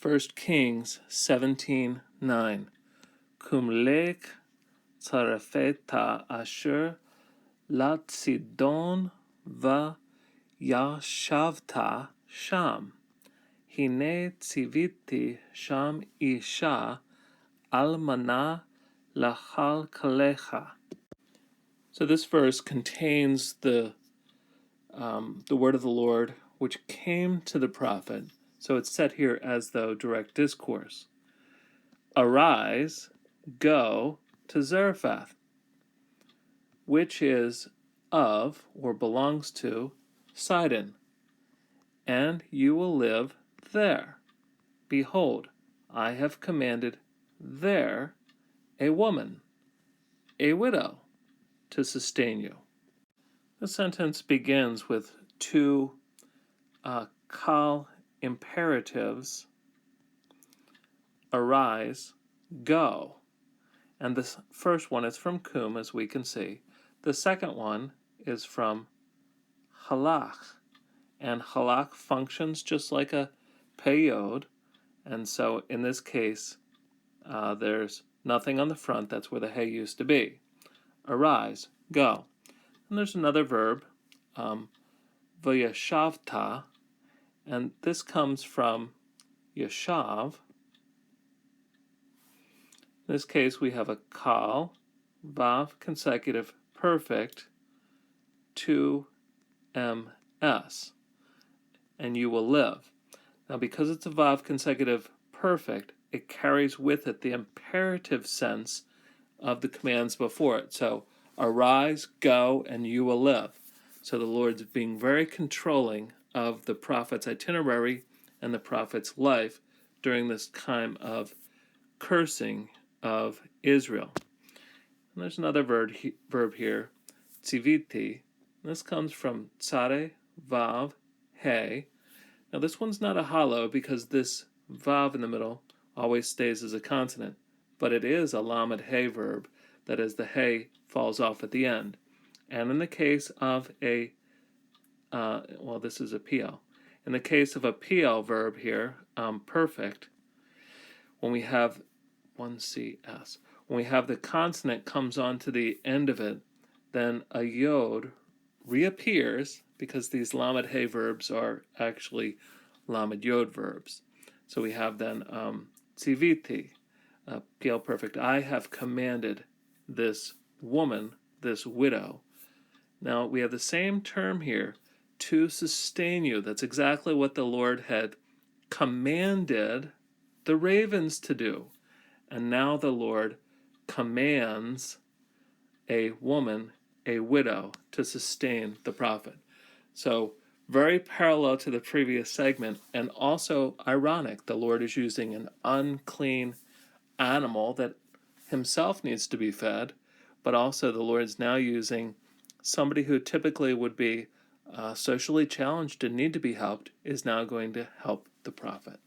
1 Kings 17:9. Kumlek tzarefeta asher latzidon va yashavta sham. Hine tziviti sham isha almana lachal kalecha. So this verse contains the word of the Lord which came to the prophet. So it's set here as though direct discourse. Arise, go to Zarephath, which is of or belongs to Sidon, and you will live there. Behold, I have commanded there a woman, a widow, to sustain you. The sentence begins with two kal imperatives: arise, go. And this first one is from kum, as we can see. The second one is from halach. And halach functions just like a peyod. And so in this case, there's nothing on the front. That's where the hay used to be. Arise, go. And there's another verb, vayashavta, and this comes from yashav. In this case, we have a kal, vav, consecutive, perfect, 2 ms, and you will live. Now, because it's a vav consecutive perfect, it carries with it the imperative sense of the commands before it. So, arise, go, and you will live. So the Lord's being very controlling of the prophet's itinerary and the prophet's life during this time of cursing of Israel. And there's another verb here, tziviti. This comes from tzare, vav, he. Now this one's not a hollow because this vav in the middle always stays as a consonant, but it is a lamed he verb, that is, the he falls off at the end. And in the case of a, this is a PL. In the case of a PL verb here, perfect, when we have 1CS, when we have the consonant comes on to the end of it, then a yod reappears, because these lamed he verbs are actually lamed yod verbs. So we have then tziviti, PL perfect. I have commanded this woman, this widow. Now we have the same term here, to sustain you. That's exactly what the Lord had commanded the ravens to do. And now the Lord commands a woman, a widow, to sustain the prophet. So very parallel to the previous segment, and also ironic. The Lord is using an unclean animal that himself needs to be fed, but also the Lord's now using somebody who typically would be socially challenged and need to be helped, is now going to help the prophet.